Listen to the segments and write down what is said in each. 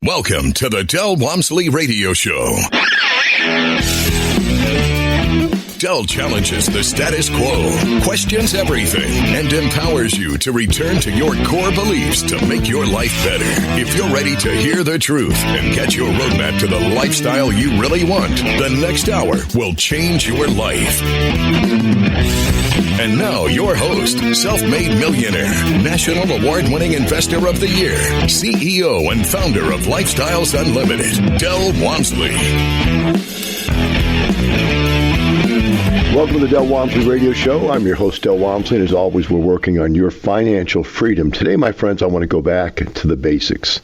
Welcome to the Del Walmsley Radio Show. Del challenges the status quo, questions everything, and empowers you to return to your core beliefs to make your life better. If you're ready to hear the truth and get your roadmap to the lifestyle you really want, the next hour will change your life. And now, your host, self-made millionaire, national award-winning investor of the year, CEO and founder of Lifestyles Unlimited, Del Walmsley. Welcome to the Del Walmsley Radio Show. I'm your host, Del Walmsley, and as always, we're working on your financial freedom. Today, my friends, I want to go back to the basics.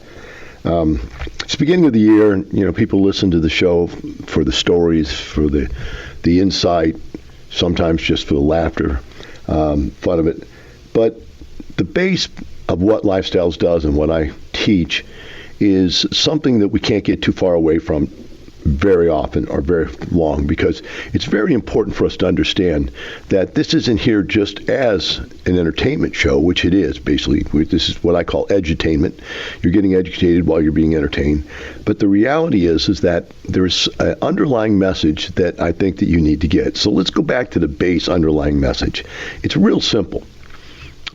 It's the beginning of the year, and people listen to the show for the stories, for the insight, sometimes just for the laughter, fun of it. But the base of what Lifestyles does and what I teach is something that we can't get too far away from very often or very long, because it's very important for us to understand that this isn't here just as an entertainment show, which it is. Basically, this is what I call edutainment. You're getting educated while you're being entertained. But the reality is that there's an underlying message that I think that you need to get. So let's go back to the base underlying message. It's real simple.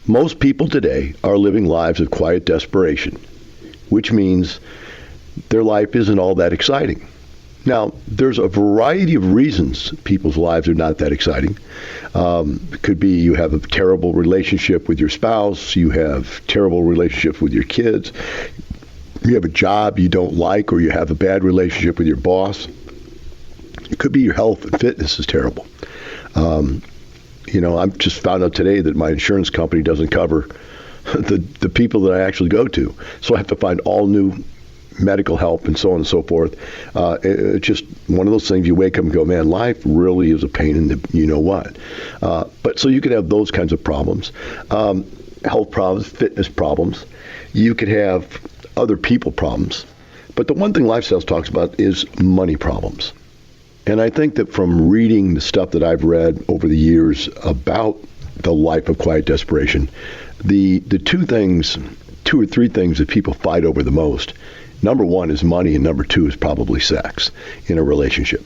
Most people today are living lives of quiet desperation, which means their life isn't all that exciting. Now, there's a variety of reasons people's lives are not that exciting. It could be you have a terrible relationship with your spouse, you have terrible relationships with your kids, you have a job you don't like, or you have a bad relationship with your boss. It could be your health and fitness is terrible. I've just found out today that my insurance company doesn't cover the people that I actually go to. So I have to find all new medical help and so on and so forth. It's just one of those things you wake up and go, man, life really is a pain in the you-know-what. But so you could have those kinds of problems, health problems, fitness problems. You could have other people problems. But the one thing Lifestyles talks about is money problems. And I think that from reading the stuff that I've read over the years about the life of quiet desperation, the two or three things that people fight over the most, number one is money, and number two is probably sex in a relationship.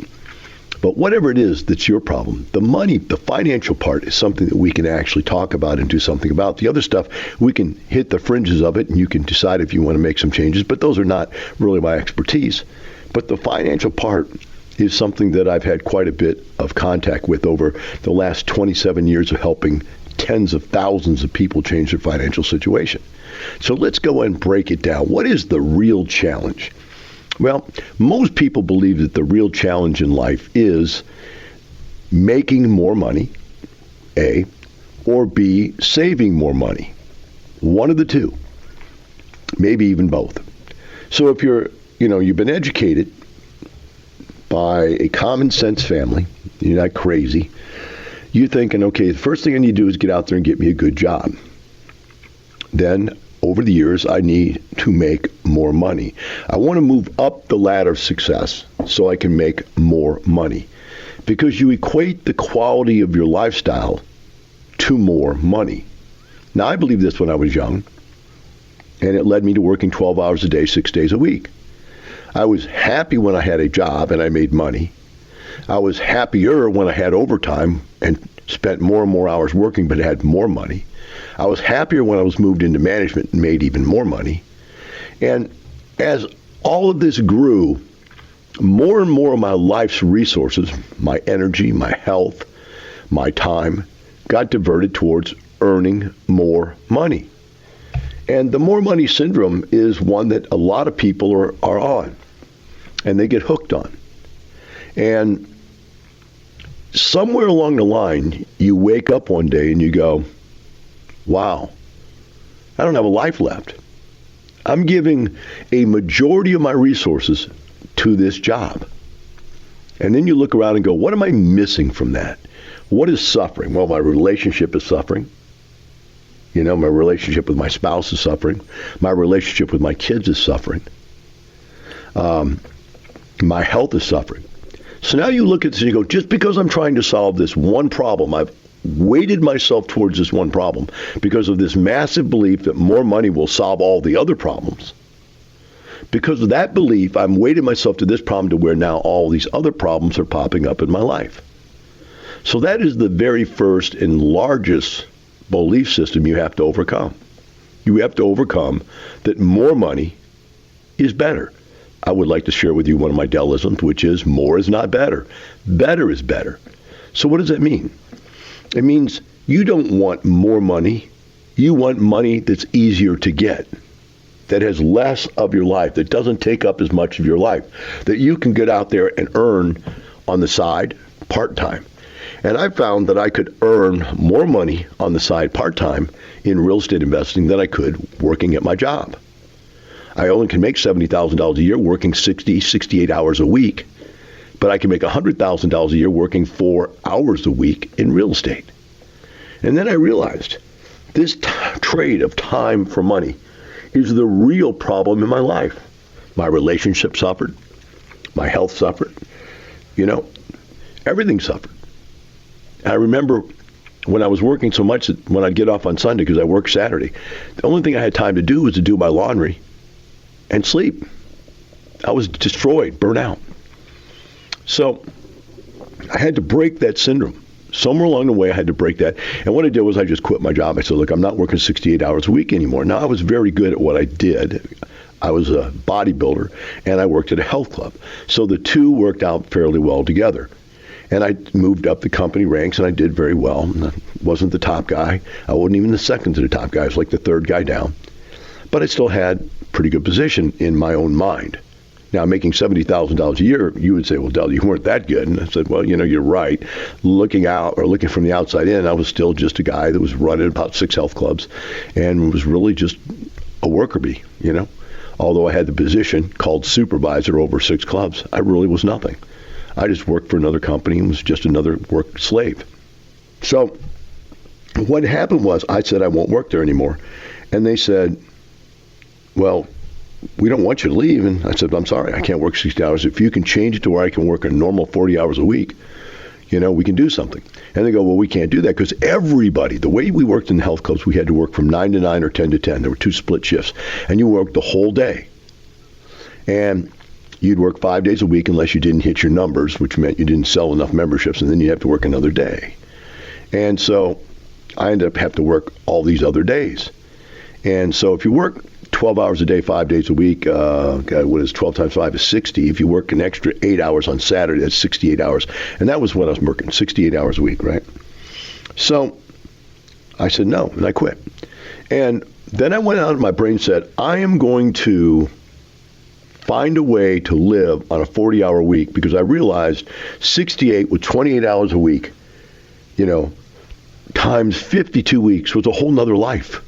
But whatever it is that's your problem, the financial part is something that we can actually talk about and do something about. The other stuff, we can hit the fringes of it, and you can decide if you want to make some changes, but those are not really my expertise. But the financial part is something that I've had quite a bit of contact with over the last 27 years of helping tens of thousands of people change their financial situation. So let's go and break it down. What is the real challenge? Well, most people believe that the real challenge in life is making more money, A, or B, saving more money. One of the two, maybe even both. So if you've been educated by a common sense family, you're not crazy, you're thinking, okay, the first thing I need to do is get out there and get me a good job. Then, over the years, I need to make more money. I want to move up the ladder of success so I can make more money. Because you equate the quality of your lifestyle to more money. Now, I believed this when I was young, and it led me to working 12 hours a day, 6 days a week. I was happy when I had a job and I made money. I was happier when I had overtime and spent more and more hours working but had more money. I was happier when I was moved into management and made even more money. And as all of this grew, more and more of my life's resources, my energy, my health, my time, got diverted towards earning more money. And the more money syndrome is one that a lot of people are on, and they get hooked on. And somewhere along the line, you wake up one day and you go, wow, I don't have a life left. I'm giving a majority of my resources to this job. And then you look around and go, what am I missing from that? What is suffering? Well, my relationship is suffering. My relationship with my spouse is suffering. My relationship with my kids is suffering. My health is suffering. So now you look at this and you go, just because I'm trying to solve this one problem, I've weighted myself towards this one problem because of this massive belief that more money will solve all the other problems. Because of that belief, I'm weighted myself to this problem to where now all these other problems are popping up in my life. So that is the very first and largest belief system you have to overcome. You have to overcome that more money is better. I would like to share with you one of my Dellisms, which is more is not better. Better is better. So what does that mean? It means you don't want more money. You want money that's easier to get, that has less of your life, that doesn't take up as much of your life, that you can get out there and earn on the side part-time. And I found that I could earn more money on the side part-time in real estate investing than I could working at my job. I only can make $70,000 a year working 68 hours a week, but I can make $100,000 a year working 4 hours a week in real estate. And then I realized this trade of time for money is the real problem in my life. My relationship suffered. My health suffered. Everything suffered. I remember when I was working so much that when I'd get off on Sunday because I worked Saturday, the only thing I had time to do was to do my laundry and sleep. I was destroyed, burnt out. So I had to break that syndrome. Somewhere along the way, I had to break that. And what I did was I just quit my job. I said, look, I'm not working 68 hours a week anymore. Now, I was very good at what I did. I was a bodybuilder, and I worked at a health club. So the two worked out fairly well together. And I moved up the company ranks, and I did very well. I wasn't the top guy. I wasn't even the second to the top guy. I was like the third guy down. But I still had a pretty good position in my own mind. Now, making $70,000 a year, you would say, well, Del, you weren't that good. And I said, well, you're right. Looking from the outside in, I was still just a guy that was running about 6 health clubs and was really just a worker bee, Although I had the position called supervisor over 6 clubs, I really was nothing. I just worked for another company and was just another work slave. So what happened was I said I won't work there anymore. And they said, well, we don't want you to leave. And I said, I'm sorry, I can't work 60 hours. If you can change it to where I can work a normal 40 hours a week, we can do something. And they go, well, we can't do that because everybody, the way we worked in the health clubs, we had to work from 9 to 9 or 10 to 10. There were 2 split shifts. And you worked the whole day. And you'd work 5 days a week unless you didn't hit your numbers, which meant you didn't sell enough memberships, and then you have to work another day. And so I ended up having to work all these other days. And so if you work 12 hours a day, 5 days a week, what is 12 times 5 is 60. If you work an extra 8 hours on Saturday, that's 68 hours. And that was when I was working, 68 hours a week, right? So I said no, and I quit. And then I went out and my brain said, I am going to find a way to live on a 40-hour week because I realized 68 with 28 hours a week, times 52 weeks was a whole nother life.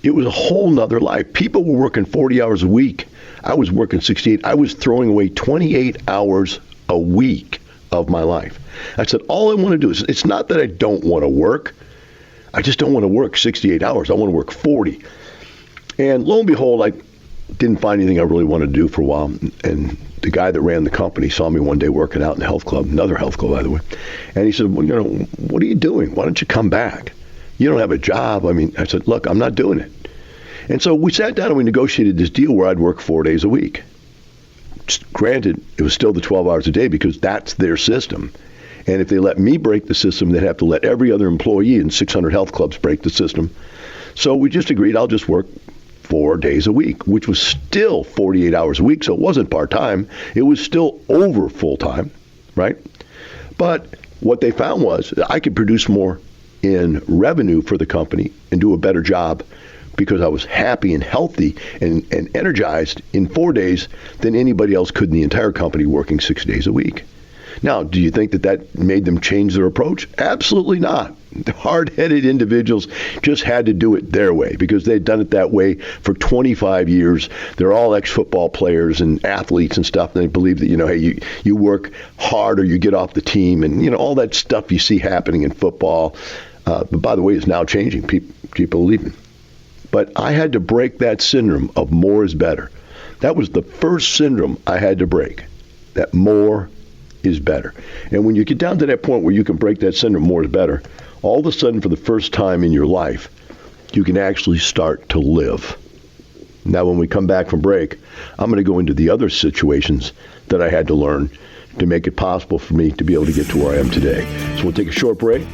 It was a whole nother life. People were working 40 hours a week. I was working 68. I was throwing away 28 hours a week of my life. I said, all I want to do is, it's not that I don't want to work. I just don't want to work 68 hours. I want to work 40. And lo and behold, I didn't find anything I really wanted to do for a while. And the guy that ran the company saw me one day working out in the health club, another health club, by the way. And he said, well, what are you doing? Why don't you come back? You don't have a job. I said, look, I'm not doing it. And so we sat down and we negotiated this deal where I'd work 4 days a week. Granted, it was still the 12 hours a day because that's their system. And if they let me break the system, they'd have to let every other employee in 600 health clubs break the system. So we just agreed I'll just work 4 days a week, which was still 48 hours a week. So it wasn't part-time. It was still over full-time, right? But what they found was that I could produce more in revenue for the company and do a better job because I was happy and healthy and energized in 4 days than anybody else could in the entire company working 6 days a week. Now, do you think that made them change their approach? Absolutely not. The hard-headed individuals just had to do it their way because they'd done it that way for 25 years. They're all ex-football players and athletes and stuff, and they believe that, hey, you work hard or you get off the team and, all that stuff you see happening in football. But by the way, it's now changing. People are leaving. But I had to break that syndrome of more is better. That was the first syndrome I had to break, that more is better. And when you get down to that point where you can break that syndrome, more is better, all of a sudden for the first time in your life, you can actually start to live. Now, when we come back from break, I'm going to go into the other situations that I had to learn to make it possible for me to be able to get to where I am today. So we'll take a short break.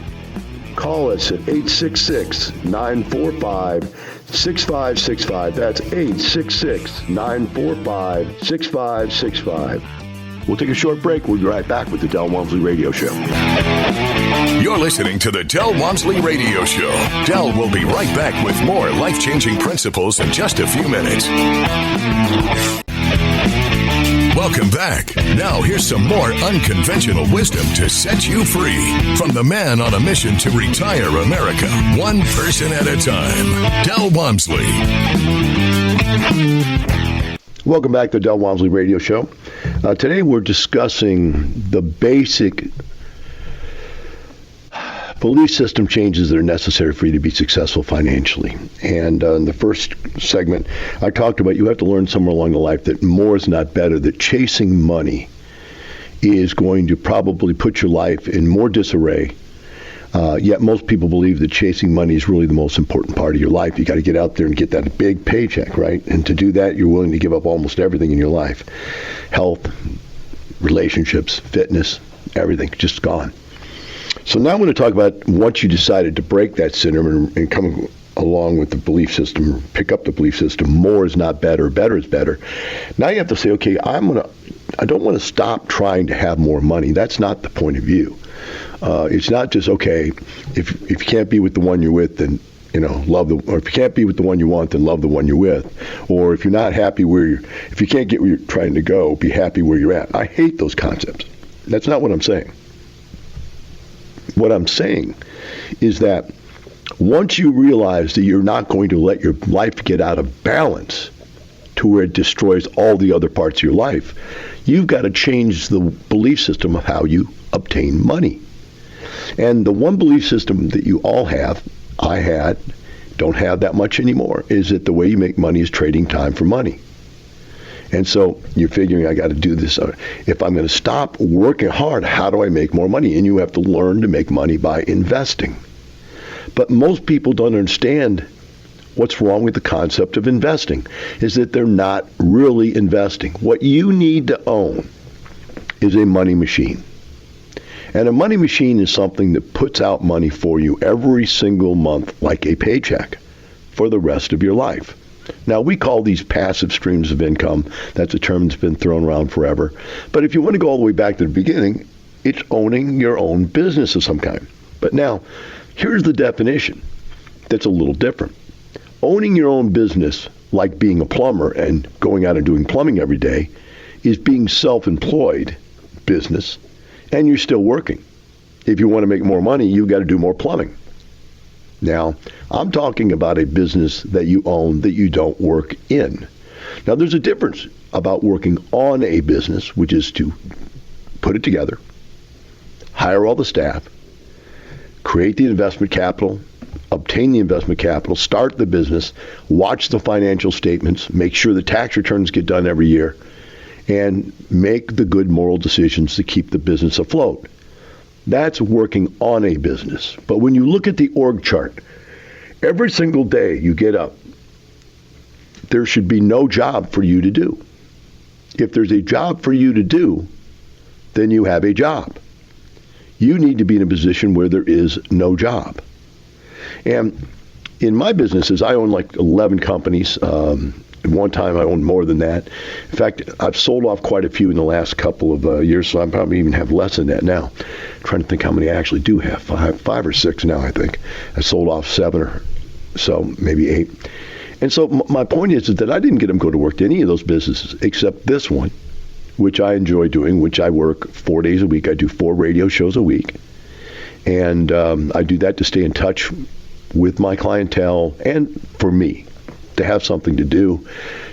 Call us at 866-945-6565. That's 866-945-6565. We'll take a short break. We'll be right back with the Del Walmsley Radio Show. You're listening to the Del Walmsley Radio Show. Del will be right back with more life-changing principles in just a few minutes. Welcome back. Now here's some more unconventional wisdom to set you free from the man on a mission to retire America, one person at a time, Del Walmsley. Welcome back to the Del Walmsley Radio Show. Today we're discussing the basic belief system changes that are necessary for you to be successful financially. And in the first segment, I talked about you have to learn somewhere along the life that more is not better, that chasing money is going to probably put your life in more disarray. Yet most people believe that chasing money is really the most important part of your life. You got to get out there and get that big paycheck, right? And to do that, you're willing to give up almost everything in your life. Health, relationships, fitness, everything, just gone. So now I'm going to talk about once you decided to break that syndrome and come along with the belief system, pick up the belief system, more is not better, better is better. Now you have to say, okay, I don't want to stop trying to have more money. That's not the point of view. It's not just, okay, if you can't be with the one you're with, then, or if you can't be with the one you want, then love the one you're with. Or if you're not happy if you can't get where you're trying to go, be happy where you're at. I hate those concepts. That's not what I'm saying. What I'm saying is that once you realize that you're not going to let your life get out of balance to where it destroys all the other parts of your life, you've got to change the belief system of how you obtain money. And the one belief system that you all have, I had, don't have that much anymore, is that the way you make money is trading time for money. And so you're figuring, I got to do this. If I'm going to stop working hard, how do I make more money? And you have to learn to make money by investing. But most people don't understand what's wrong with the concept of investing, is that they're not really investing. What you need to own is a money machine. And a money machine is something that puts out money for you every single month like a paycheck for the rest of your life. Now, we call these passive streams of income. That's a term that's been thrown around forever. But if you want to go all the way back to the beginning, it's owning your own business of some kind. But now, here's the definition that's a little different. Owning your own business, like being a plumber and going out and doing plumbing every day, is being self-employed business, and you're still working. If you want to make more money, you've got to do more plumbing. Now, I'm talking about a business that you own that you don't work in. Now, there's a difference about working on a business, which is to put it together, hire all the staff, create the investment capital, obtain the investment capital, start the business, watch the financial statements, make sure the tax returns get done every year, and make the good moral decisions to keep the business afloat. That's working on a business. But when you look at the org chart, every single day you get up, there should be no job for you to do. If there's a job for you to do, then you have a job. You need to be in a position where there is no job. And in my businesses, I own like 11 companies. At one time, I owned more than that. In fact, I've sold off quite a few in the last couple of years, so I probably even have less than that now. I'm trying to think how many I actually do have. Five or six now, I think. I sold off 7 or so, maybe 8. And so my point is that I didn't get them to go to work to any of those businesses except this one, which I enjoy doing, which I work 4 days a week. I do 4 radio shows a week. And I do that to stay in touch with my clientele and for me, to have something to do,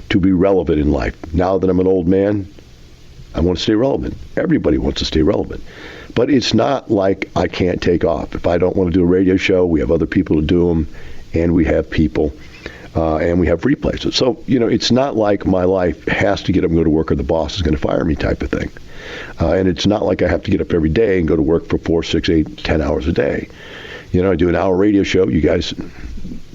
to be relevant in life. Now that I'm an old man, I want to stay relevant. Everybody wants to stay relevant. But it's not like I can't take off. If I don't want to do a radio show, we have other people to do them, and we have people, and we have replays. So, it's not like my life has to get up and go to work or the boss is going to fire me type of thing. And it's not like I have to get up every day and go to work for 4, 6, 8, 10 hours a day. I do an hour radio show. You guys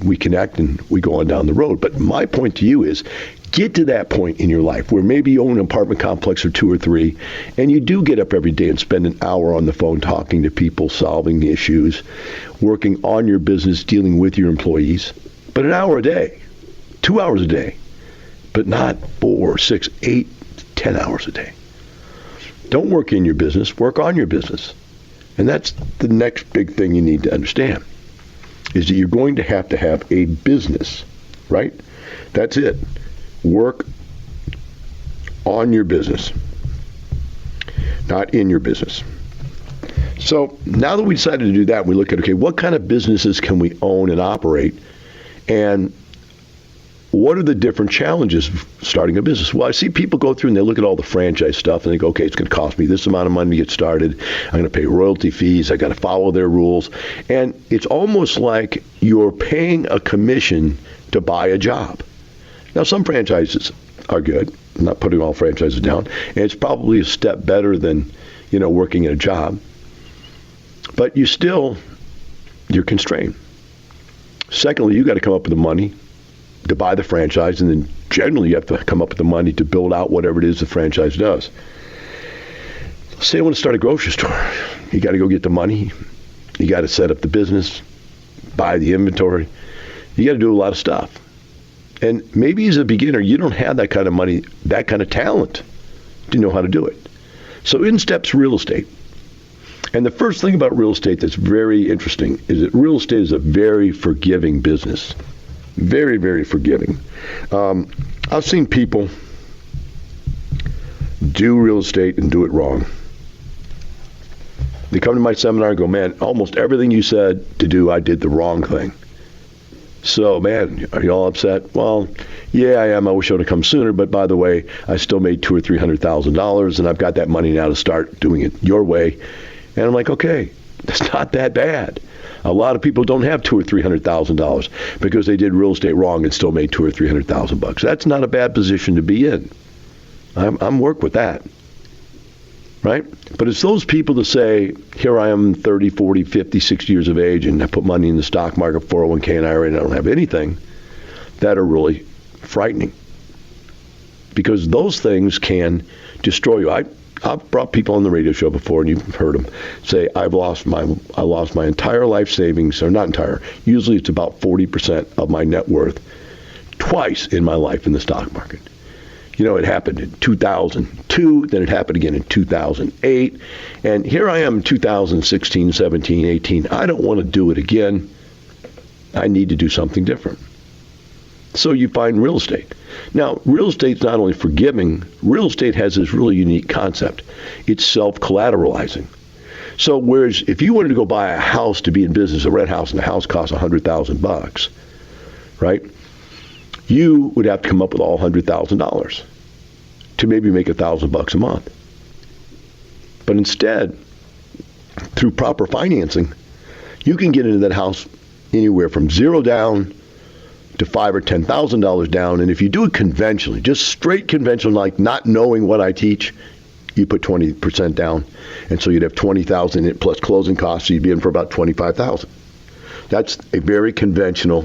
we connect and we go on down the road. But my point to you is, get to that point in your life where maybe you own an apartment complex or 2 or 3, and you do get up every day and spend an hour on the phone talking to people, solving issues, working on your business, dealing with your employees. But an hour a day, 2 hours a day, but not 4, 6, 8, 10 hours a day. Don't work in your business, work on your business. And that's the next big thing you need to understand, is that you're going to have a business, right? That's it. Work on your business, not in your business. So now that we decided to do that, we look at, okay, what kind of businesses can we own and operate? And what are the different challenges of starting a business? Well, I see people go through and they look at all the franchise stuff and they go, okay, it's going to cost me this amount of money to get started. I'm going to pay royalty fees. I got to follow their rules. And it's almost like you're paying a commission to buy a job. Now, some franchises are good. I'm not putting all franchises down. And it's probably a step better than, working at a job. But you're constrained. Secondly, you got to come up with the money to buy the franchise, and then generally you have to come up with the money to build out whatever it is the franchise does. Say I want to start a grocery store. You got to go get the money. You got to set up the business, buy the inventory. You got to do a lot of stuff. And maybe as a beginner, you don't have that kind of money, that kind of talent to know how to do it. So in steps real estate. And the first thing about real estate that's very interesting is that real estate is a very forgiving business. Very, very forgiving. I've seen people do real estate and do it wrong. They come to my seminar and go, man, almost everything you said to do, I did the wrong thing. So, man, are you all upset? Well, yeah, I am. I wish I would have come sooner. But by the way, I still made $200,000 or $300,000, and I've got that money now to start doing it your way. And I'm like, okay, that's not that bad. A lot of people don't have $200,000 or $300,000 because they did real estate wrong and still made $200,000 or $300,000. That's not a bad position to be in. I'm work with that, right? But it's those people that say, here I am 30, 40, 50, 60 years of age, and I put money in the stock market, 401k, and IRA, and I don't have anything, that are really frightening. Because those things can destroy you. I've brought people on the radio show before, and you've heard them say, I lost my entire life savings, or not entire. Usually it's about 40% of my net worth twice in my life in the stock market. It happened in 2002, then it happened again in 2008, and here I am in 2016, 17, 18. I don't want to do it again. I need to do something different. So you find real estate. Now, real estate's not only forgiving, real estate has this really unique concept. It's self-collateralizing. So whereas if you wanted to go buy a house to be in business, a rent house, and the house costs $100,000, right? You would have to come up with all $100,000 to maybe make $1,000 a month. But instead, through proper financing, you can get into that house anywhere from zero down to $5,000 or $10,000 down. And if you do it conventionally, just straight conventional, like not knowing what I teach, you put 20% down. And so you'd have $20,000 in it plus closing costs. So you'd be in for about $25,000. That's a very conventional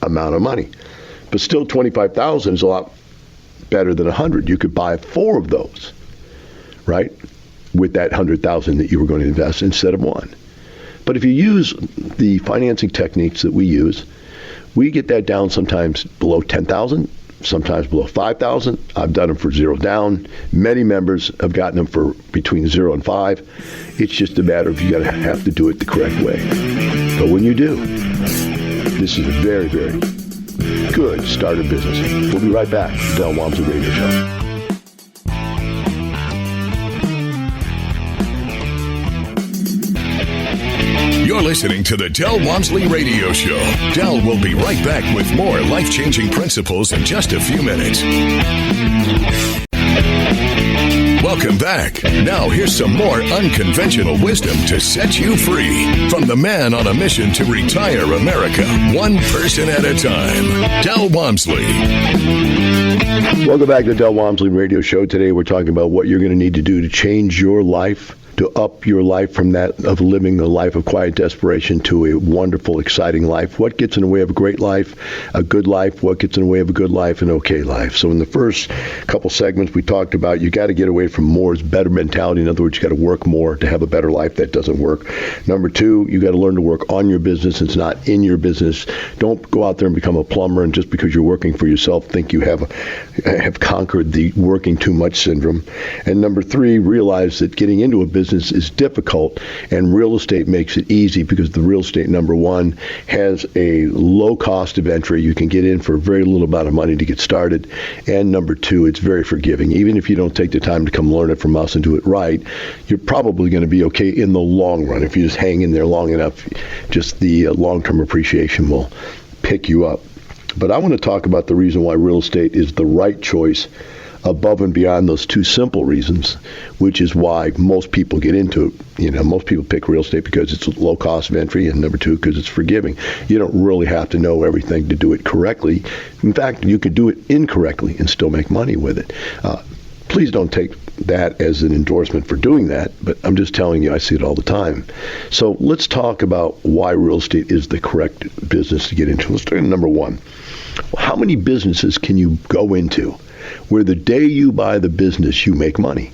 amount of money. But still, $25,000 is a lot better than $100,000. You could buy 4 of those, right, with that $100,000 that you were going to invest instead of 1. But if you use the financing techniques that we use, we get that down sometimes below $10,000, sometimes below $5,000. I've done them for zero down. Many members have gotten them for between 0 and 5. It's just a matter of you got to have to do it the correct way. But when you do, this is a very, very good starter business. We'll be right back. Del Walmsley Radio Show. You're listening to the Del Walmsley Radio Show. Del will be right back with more life-changing principles in just a few minutes. Welcome back. Now here's some more unconventional wisdom to set you free from the man on a mission to retire America, one person at a time, Del Walmsley. Welcome back to the Del Walmsley Radio Show. Today we're talking about what you're going to need to do to change your life, to up your life from that of living a life of quiet desperation to a wonderful, exciting life. What gets in the way of a great life, a good life? What gets in the way of a good life, an okay life? So in the first couple segments, we talked about you got to get away from more is better mentality. In other words, you got to work more to have a better life. That doesn't work. Number two, you got to learn to work on your business. It's not in your business. Don't go out there and become a plumber, and just because you're working for yourself, think you have conquered the working too much syndrome. And number three, realize that getting into a business is difficult, and real estate makes it easy because the real estate, number one, has a low cost of entry. You can get in for a very little amount of money to get started. And number two, it's very forgiving. Even if you don't take the time to come learn it from us and do it right, you're probably going to be okay in the long run. If you just hang in there long enough, just the long-term appreciation will pick you up. But I want to talk about the reason why real estate is the right choice above and beyond those two simple reasons, which is why most people get into it. Most people pick real estate because it's a low cost of entry, and number two, because it's forgiving. You don't really have to know everything to do it correctly. In fact, you could do it incorrectly and still make money with it. Please don't take that as an endorsement for doing that, but I'm just telling you, I see it all the time. So let's talk about why real estate is the correct business to get into. Let's start with number one. How many businesses can you go into where the day you buy the business, you make money?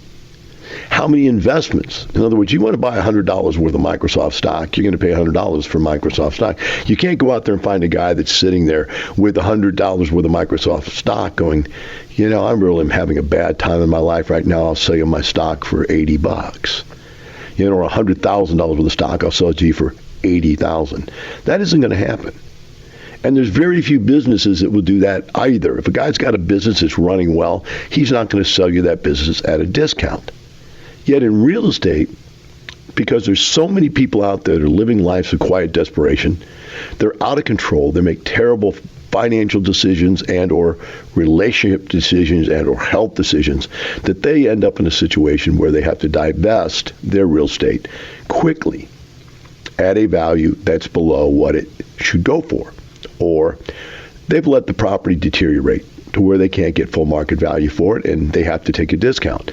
How many investments? In other words, you want to buy $100 worth of Microsoft stock, you're going to pay $100 for Microsoft stock. You can't go out there and find a guy that's sitting there with $100 worth of Microsoft stock going, I really am having a bad time in my life right now. I'll sell you my stock for $80. Or $100,000 worth of stock, I'll sell it to you for $80,000. That isn't going to happen. And there's very few businesses that will do that either. If a guy's got a business that's running well, he's not going to sell you that business at a discount. Yet in real estate, because there's so many people out there that are living lives of quiet desperation, they're out of control, they make terrible financial decisions and or relationship decisions and or health decisions, that they end up in a situation where they have to divest their real estate quickly at a value that's below what it should go for. Or they've let the property deteriorate to where they can't get full market value for it, and they have to take a discount.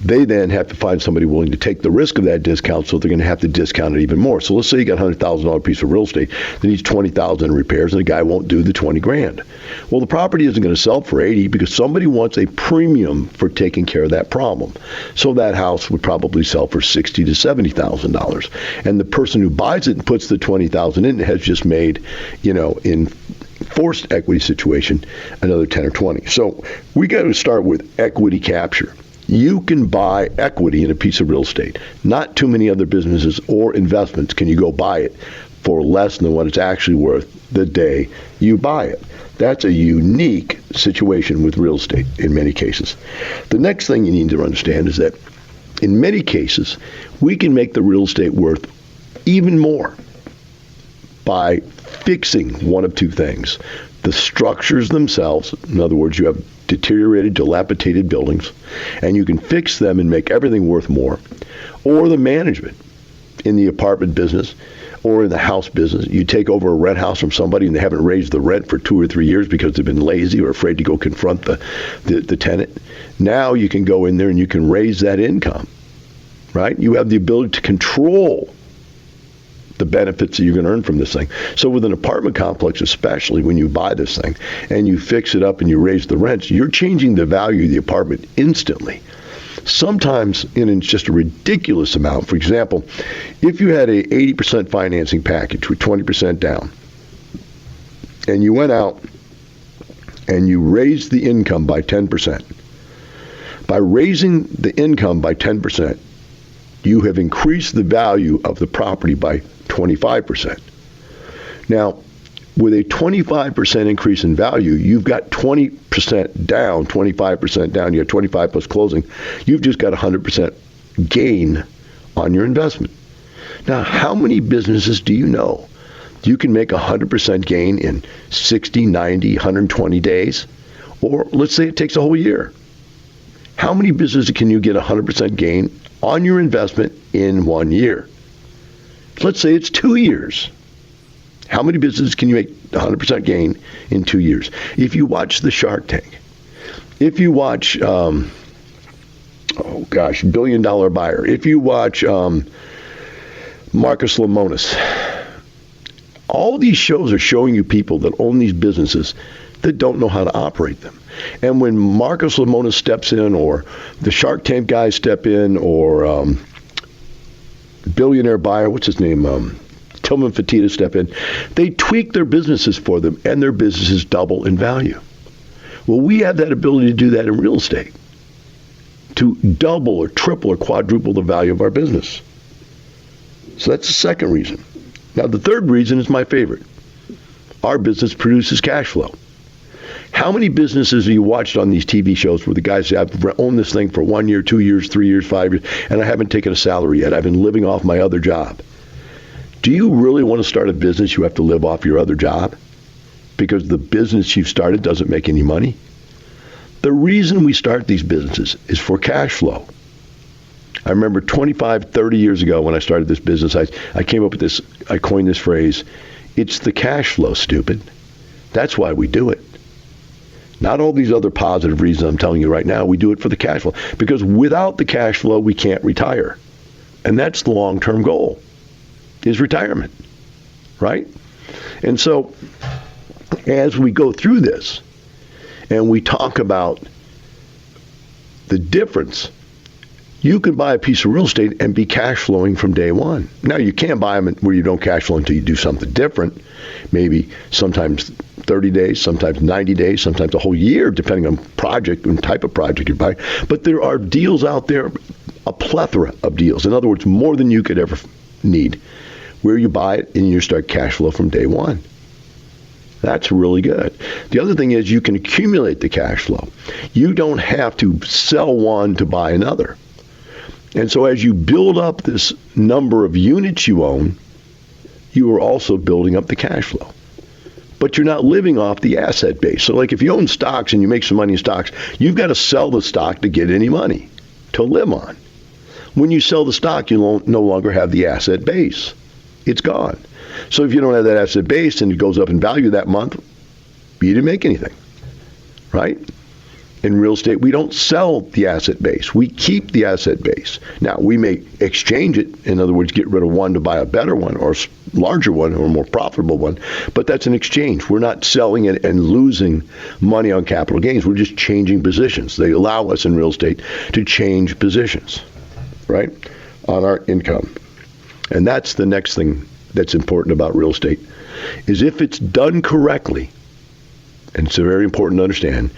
They then have to find somebody willing to take the risk of that discount, so they're going to have to discount it even more. So let's say you got a $100,000 piece of real estate that needs $20,000 in repairs, and the guy won't do the $20,000. Well, the property isn't going to sell for $80,000 because somebody wants a premium for taking care of that problem. So that house would probably sell for $60,000 to $70,000, and the person who buys it and puts the $20,000 in has just made, in forced equity situation, another 10 or 20. So we got to start with equity capture. You can buy equity in a piece of real estate. Not too many other businesses or investments can you go buy it for less than what it's actually worth the day you buy it. That's a unique situation with real estate in many cases. The next thing you need to understand is that in many cases, we can make the real estate worth even more by fixing one of two things. The structures themselves, in other words, you have deteriorated, dilapidated buildings, and you can fix them and make everything worth more. Or the management in the apartment business or in the house business. You take over a rent house from somebody and they haven't raised the rent for 2 or 3 years because they've been lazy or afraid to go confront the tenant. Now you can go in there and you can raise that income, right? You have the ability to control the benefits that you're going to earn from this thing. So with an apartment complex, especially when you buy this thing and you fix it up and you raise the rents, you're changing the value of the apartment instantly. Sometimes in just a ridiculous amount. For example, if you had a 80% financing package with 20% down, and you went out and you raised the income by 10%, by raising the income by 10%, you have increased the value of the property by 25%. Now, with a 25% increase in value, you've got 20% down, 25% down, you have 25 plus closing. You've just got 100% gain on your investment. Now, how many businesses do you know you can make 100% gain in 60, 90, 120 days? Or let's say it takes a whole year. How many businesses can you get 100% gain on your investment in 1 year? Let's say it's 2 years. How many businesses can you make 100% gain in 2 years? If you watch the Shark Tank, If you watch, Billion Dollar Buyer, if you watch Marcus Lemonis, all these shows are showing you people that own these businesses that don't know how to operate them. And when Marcus Lemonis steps in, or the Shark Tank guys step in, or Billionaire Buyer, what's his name, Tillman Fertitta step in, they tweak their businesses for them, and their businesses double in value. Well, we have that ability to do that in real estate, to double or triple or quadruple the value of our business. So that's the second reason. Now, the third reason is my favorite. Our business produces cash flow. How many businesses have you watched on these TV shows where the guys say, I've owned this thing for 1 year, 2 years, 3 years, 5 years, and I haven't taken a salary yet. I've been living off my other job. Do you really want to start a business you have to live off your other job because the business you've started doesn't make any money? The reason we start these businesses is for cash flow. I remember 25, 30 years ago when I started this business, I came up with this, I coined this phrase, it's the cash flow, stupid. That's why we do it. Not all these other positive reasons I'm telling you right now. We do it for the cash flow. Because without the cash flow, we can't retire. And that's the long-term goal, is retirement, right? And so as we go through this and we talk about the difference, you can buy a piece of real estate and be cash flowing from day one. Now, you can't buy them where you don't cash flow until you do something different. Maybe sometimes 30 days, sometimes 90 days, sometimes a whole year, depending on project and type of project you buy. But there are deals out there, a plethora of deals. In other words, more than you could ever need, where you buy it and you start cash flow from day one. That's really good. The other thing is you can accumulate the cash flow. You don't have to sell one to buy another. And so as you build up this number of units you own, you are also building up the cash flow. But you're not living off the asset base. So like if you own stocks and you make some money in stocks, you've got to sell the stock to get any money to live on. When you sell the stock, you no longer have the asset base. It's gone. So if you don't have that asset base and it goes up in value that month, you didn't make anything, right? In real estate, we don't sell the asset base. We keep the asset base. Now, we may exchange it, in other words, get rid of one to buy a better one or a larger one or a more profitable one, but that's an exchange. We're not selling it and losing money on capital gains. We're just changing positions. They allow us in real estate to change positions, right, on our income. And that's the next thing that's important about real estate, is if it's done correctly, and it's very important to understand,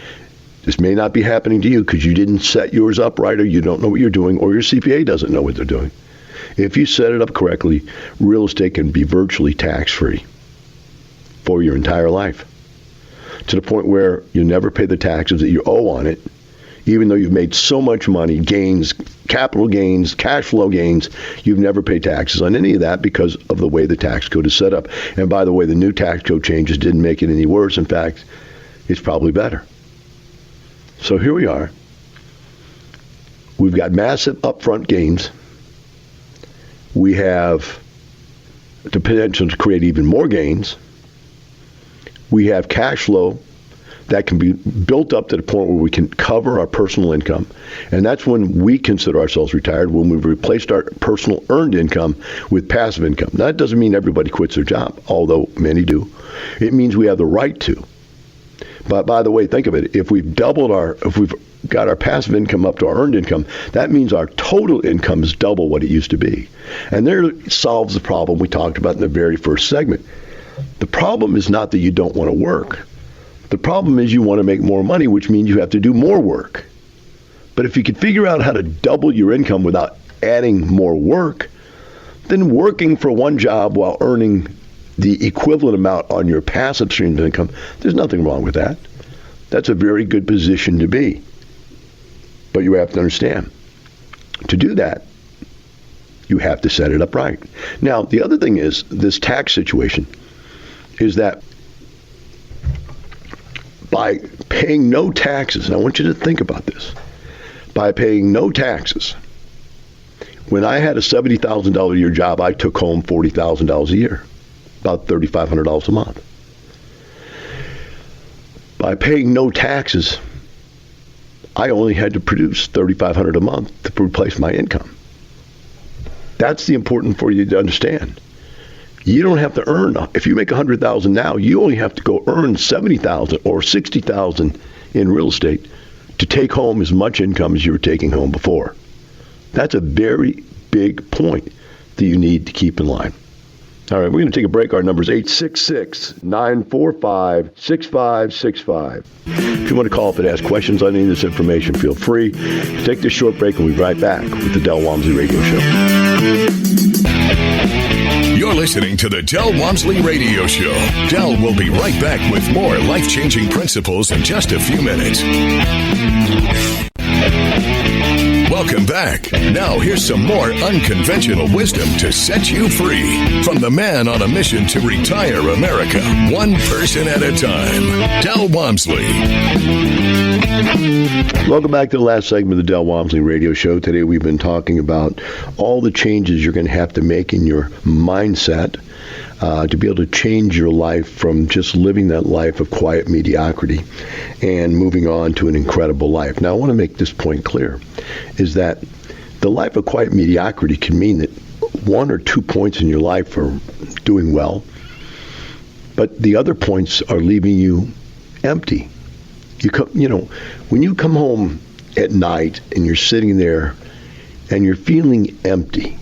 this may not be happening to you because you didn't set yours up right, or you don't know what you're doing, or your CPA doesn't know what they're doing. If you set it up correctly, real estate can be virtually tax-free for your entire life, to the point where you never pay the taxes that you owe on it, even though you've made so much money, gains, capital gains, cash flow gains. You've never paid taxes on any of that because of the way the tax code is set up. And by the way, the new tax code changes didn't make it any worse. In fact, it's probably better. So here we are. We've got massive upfront gains. We have the potential to create even more gains. We have cash flow that can be built up to the point where we can cover our personal income. And that's when we consider ourselves retired, when we've replaced our personal earned income with passive income. Now, that doesn't mean everybody quits their job, although many do. It means we have the right to. But by the way, think of it. If we've got our passive income up to our earned income, that means our total income is double what it used to be. And there solves the problem we talked about in the very first segment. The problem is not that you don't want to work. The problem is you want to make more money, which means you have to do more work. But if you can figure out how to double your income without adding more work, then working for one job while earning the equivalent amount on your passive stream of income, there's nothing wrong with that. That's a very good position to be. But you have to understand, to do that, you have to set it up right. Now, the other thing is, this tax situation is that by paying no taxes, and I want you to think about this, by paying no taxes, when I had a $70,000 a year job, I took home $40,000 a year, about $3,500 a month. By paying no taxes, I only had to produce $3,500 a month to replace my income. That's the important for you to understand. You don't have to earn. If you make $100,000 now, you only have to go earn $70,000 or $60,000 in real estate to take home as much income as you were taking home before. That's a very big point that you need to keep in line. All right, we're going to take a break. Our number is 866-945-6565. If you want to call up and ask questions on any of this information, feel free. Take this short break and we'll be right back with the Del Walmsley Radio Show. You're listening to the Del Walmsley Radio Show. Del will be right back with more life-changing principles in just a few minutes. Welcome back. Now here's some more unconventional wisdom to set you free from the man on a mission to retire America, one person at a time, Del Walmsley. Welcome back to the last segment of the Del Walmsley Radio Show. Today we've been talking about all the changes you're going to have to make in your mindset to be able to change your life from just living that life of quiet mediocrity and moving on to an incredible life. Now, I want to make this point clear, is that the life of quiet mediocrity can mean that 1 or 2 points in your life are doing well, but the other points are leaving you empty. When you come home at night and you're sitting there and you're feeling empty,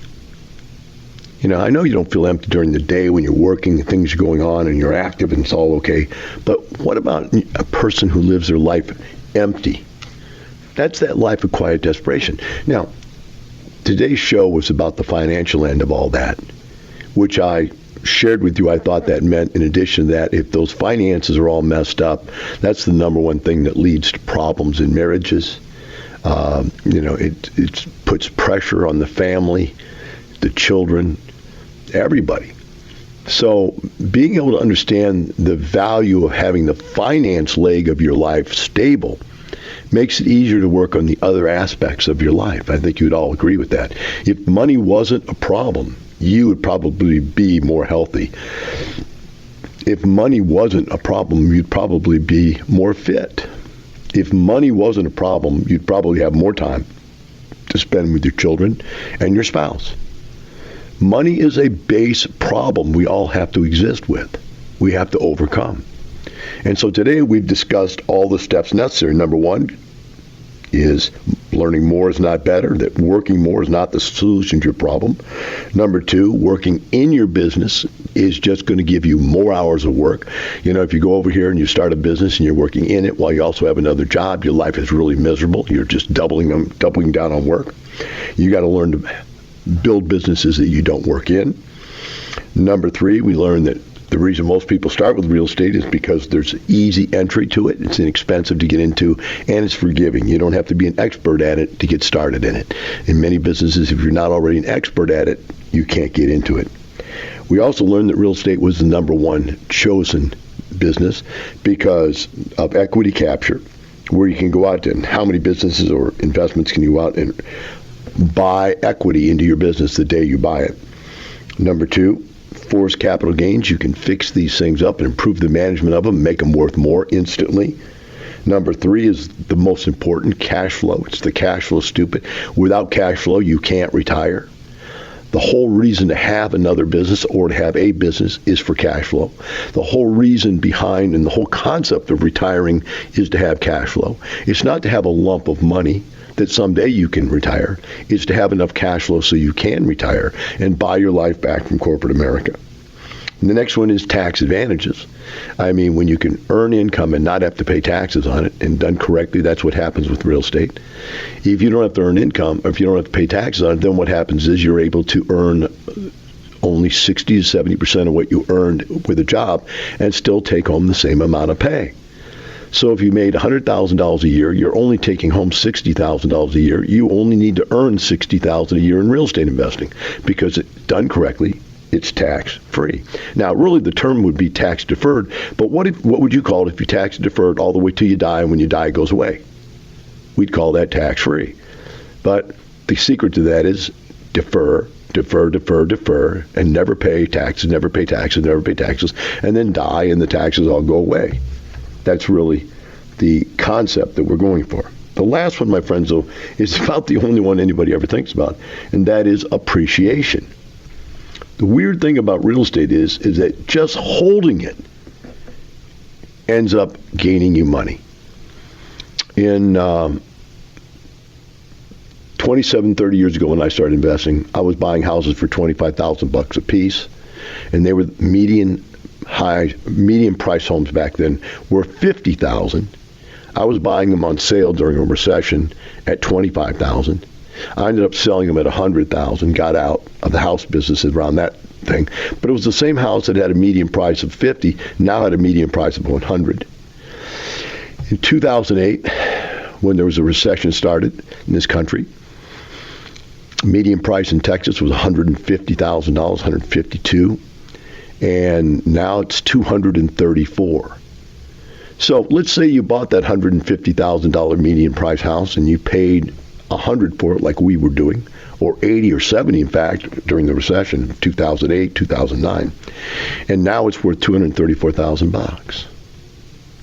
I know you don't feel empty during the day when you're working and things are going on and you're active and it's all okay. But what about a person who lives their life empty? That's that life of quiet desperation. Now, today's show was about the financial end of all that, which I shared with you. I thought that meant, in addition to that, if those finances are all messed up, that's the number one thing that leads to problems in marriages. It puts pressure on the family, the children, everybody. So being able to understand the value of having the finance leg of your life stable makes it easier to work on the other aspects of your life. I think you'd all agree with that. If money wasn't a problem, you would probably be more healthy. If money wasn't a problem, you'd probably be more fit. If money wasn't a problem, you'd probably have more time to spend with your children and your spouse. Money is a base problem we all have to exist with. We have to overcome. And so today we've discussed all the steps necessary. Number one is learning more is not better, that working more is not the solution to your problem. Number two, working in your business is just going to give you more hours of work. If you go over here and you start a business and you're working in it while you also have another job, your life is really miserable. You're just doubling down on work. You got to learn to build businesses that you don't work in. Number three, we learned that the reason most people start with real estate is because there's easy entry to it. It's inexpensive to get into, and it's forgiving. You don't have to be an expert at it to get started in it. In many businesses, if you're not already an expert at it, you can't get into it. We also learned that real estate was the number one chosen business because of equity capture, where you can go out and how many businesses or investments can you go out and buy equity into your business the day you buy it. Number two, forced capital gains. You can fix these things up and improve the management of them, make them worth more instantly. Number three is the most important, cash flow. It's the cash flow stupid. Without cash flow, you can't retire. The whole reason to have another business or to have a business is for cash flow. The whole reason behind and the whole concept of retiring is to have cash flow. It's not to have a lump of money that someday you can retire. It's to have enough cash flow so you can retire and buy your life back from corporate America. And the next one is tax advantages. I mean, when you can earn income and not have to pay taxes on it, and done correctly, that's what happens with real estate. If you don't have to earn income, or if you don't have to pay taxes on it, then what happens is you're able to earn only 60 to 70% of what you earned with a job and still take home the same amount of pay. So if you made $100,000 a year, you're only taking home $60,000 a year. You only need to earn $60,000 a year in real estate investing because it done correctly, it's tax-free. Now, really, the term would be tax-deferred, but what would you call it if you tax-deferred all the way till you die, and when you die, it goes away? We'd call that tax-free. But the secret to that is defer, and never pay taxes, and then die, and the taxes all go away. That's really the concept that we're going for. The last one, my friends, though, is about the only one anybody ever thinks about, and that is appreciation. The weird thing about real estate is that just holding it ends up gaining you money. In 30 years ago when I started investing, I was buying houses for $25,000 a piece, and they were median price homes back then were $50,000. I was buying them on sale during a recession at $25,000. I ended up selling them at $100,000, got out of the house business around that thing. But it was the same house that had a median price of $50, now had a median price of $100. In 2008, when there was a recession started in this country, median price in Texas was $150,000, $152,000, and now it's $234,000. So let's say you bought that $150,000 median price house and you paid $100,000 for it, like we were doing, or $80,000 or $70,000, in fact, during the recession of 2008, 2009, and now it's worth $234,000.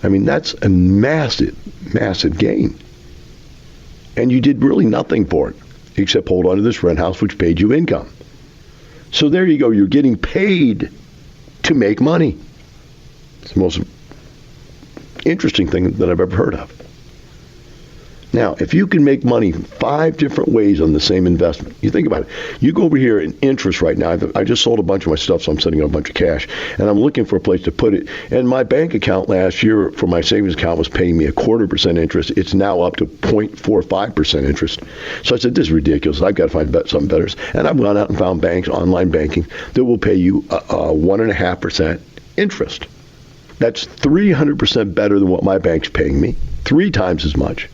I mean, that's a massive, massive gain, and you did really nothing for it except hold on to this rent house, which paid you income. So there you go. You're getting paid to make money. It's the most interesting thing that I've ever heard of. Now, if you can make money 5 different ways on the same investment, you think about it. You go over here in interest right now. I just sold a bunch of my stuff, so I'm sitting on a bunch of cash, and I'm looking for a place to put it. And my bank account last year for my savings account was paying me 0.25% interest. It's now up to 0.45% interest. So I said, this is ridiculous. I've got to find something better. And I've gone out and found banks, online banking, that will pay you 1.5% interest. That's 300% better than what my bank's paying me, 3 times as much.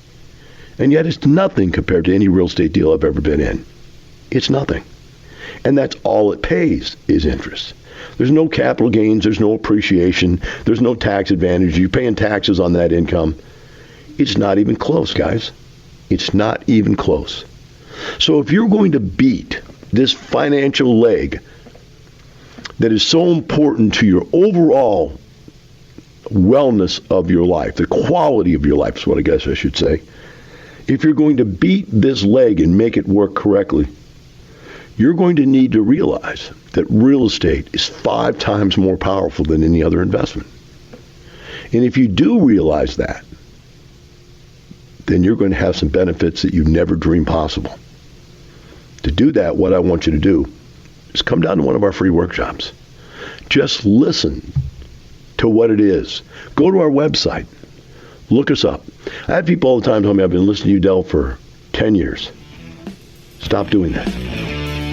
And yet it's nothing compared to any real estate deal I've ever been in. It's nothing. And that's all it pays is interest. There's no capital gains. There's no appreciation. There's no tax advantage. You're paying taxes on that income. It's not even close, guys. It's not even close. So if you're going to beat this financial leg that is so important to your overall wellness of your life, the quality of your life is what I guess I should say, if you're going to beat this leg and make it work correctly, you're going to need to realize that real estate is 5 times more powerful than any other investment. And if you do realize that, then you're going to have some benefits that you never dreamed possible. To do that, what I want you to do is come down to one of our free workshops. Just listen to what it is. Go to our website. Look us up. I have people all the time tell me, I've been listening to you, Del, for 10 years. Stop doing that.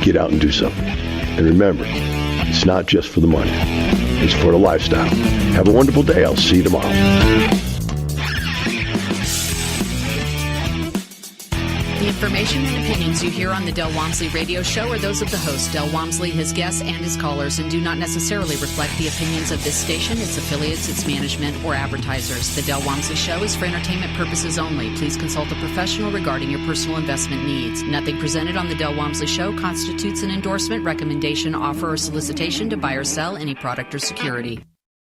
Get out and do something. And remember, it's not just for the money. It's for the lifestyle. Have a wonderful day. I'll see you tomorrow. The information and opinions you hear on the Del Walmsley radio show are those of the host, Del Walmsley, his guests, and his callers, and do not necessarily reflect the opinions of this station, its affiliates, its management, or advertisers. The Del Walmsley show is for entertainment purposes only. Please consult a professional regarding your personal investment needs. Nothing presented on the Del Walmsley show constitutes an endorsement, recommendation, offer, or solicitation to buy or sell any product or security.